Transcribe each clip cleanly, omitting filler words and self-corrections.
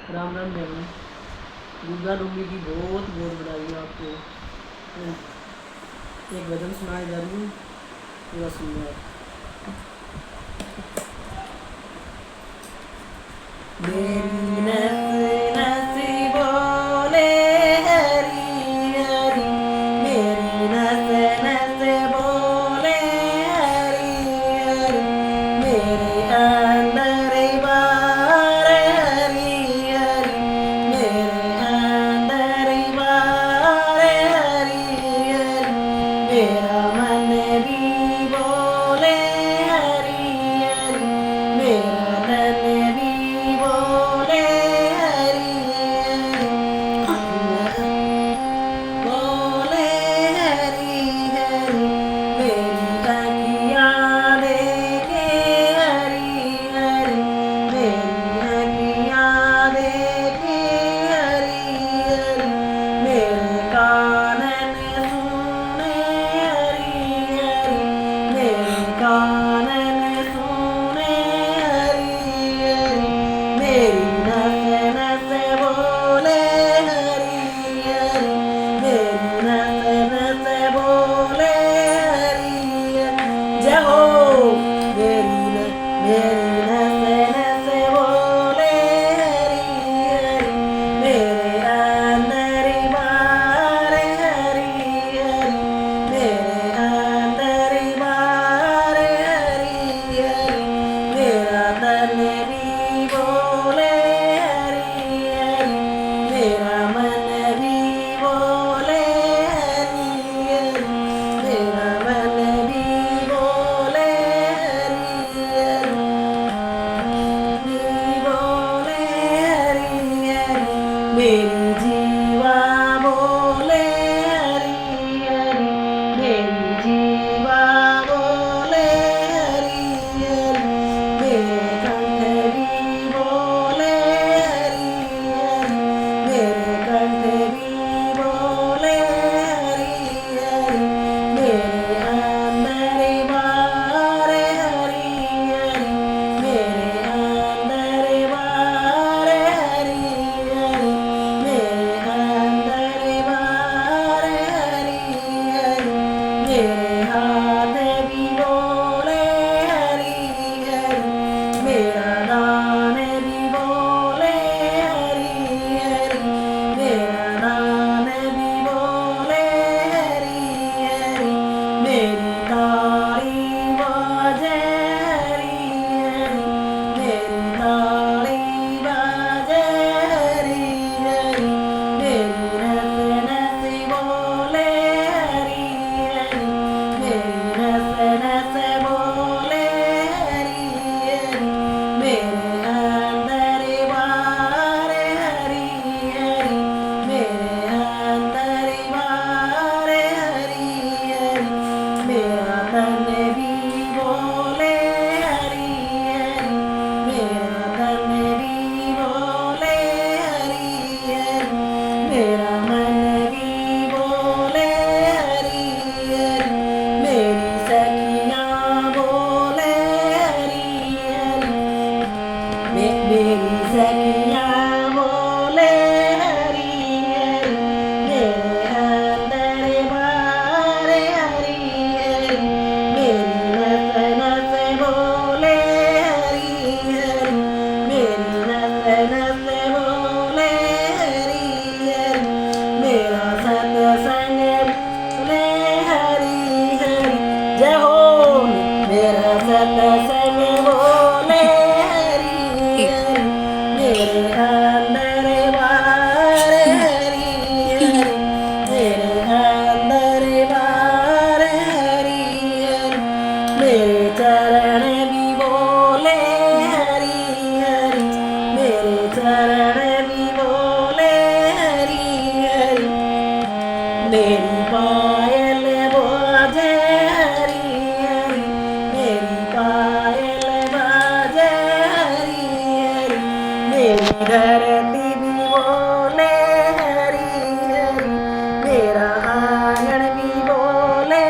राम राम बेगम। दुर्गा डूंगी की बहुत बहुत बधाई आपको। एक भजन सुनाए जा रही हूँ, पूरा सुनिए आप। मेरी नस नस बोले हरी हरी, मेरी नस नस बोले हरी हरी, मेरे अंदर बार हरी हरी, मेरे अंदर बार हरी हरी, मेरा मन भी बोले हरी हरी, मेरा तन भी बोले हरी हरी, बोले हरी हरी, मेरी अखियाँ देखे हरी हरी, मेरी अखियाँ देखे हरी हरी, मेरे कानन सुने हरी हरी, मेरे कानन सुने हरी हरी, मेरी नस नस बोले हरी हरी, मेरी नस नस बोले हरी हरी, जय हो। मेरी नस नस बोले हरी हरी, मेरे अंदर बार हरी हरी, मेरे अंदर बार हरी हरी, मेरा तन भी बोले हरी हरी, मेरा मन भी बोले हरी हरी, मेरा मन भी बोले हरी हरी, भी बोले हरी हरी, मेरी जीवा बोले हरी हरी, मेरी जीवा बोले हरी हरी, मेरे कंठ भी बोले हरी हरी, मेरे कंठ भी बोले हरी हरी, मेरे अंदर बार हरी हरी, मेरे अंदर बार हरी हरी, मेरे अंदर बार हरी हरी, मेरे हाथ भी बोले हरी हरी, मेरा दान भी बोले हरी हरी, मेरा दान भी बोले हरी हरी, मेरी ताली बाजे हरी हरी, मेरी ताली बाजे हरी हरी, मेरी नस नस बोले हरी हरी, मेरी नस नस बोले हरी हरी, मेरे अंदर बार हरी हरी, मेरे अंदर बार हरी हरी, मेरा तन भी बोले हरी हरी, मेरा तन भी बोले हरी हरी, मेरा मन भी बोले हरी हरी, मेरी सखियाँ बोले हरी हरी, मेरी सखियाँ बोले हरी हरी, मेरे अंदर बार हरी हरी, मेरी नस नस बोले हरी हरी, मेरी नस नस बोले हरी हरी, मेरा सत्संग बोले हरी हरी, जय हो। मेरा सत्संग बोले हरी हरी, मेरे अंदर बार हरी हरी, मेरे अंदर बार हरी हरी, मेरे चरण भी बोले हरी हरी, मेरे चरण भी बोले हरी हरी, मेरी पायल बाजे हरी हरी, मेरी पायल बाजे हरी हरी, मेरी धरती भी बोले हरी हरी, मेरा आंगन भी बोले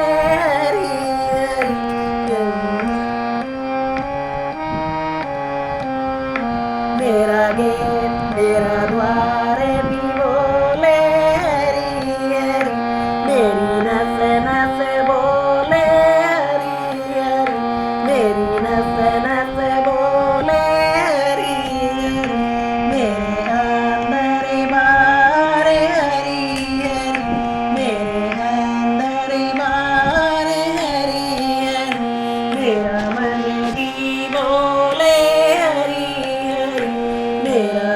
हरी हरी, मेरा गेट मेरा तेरा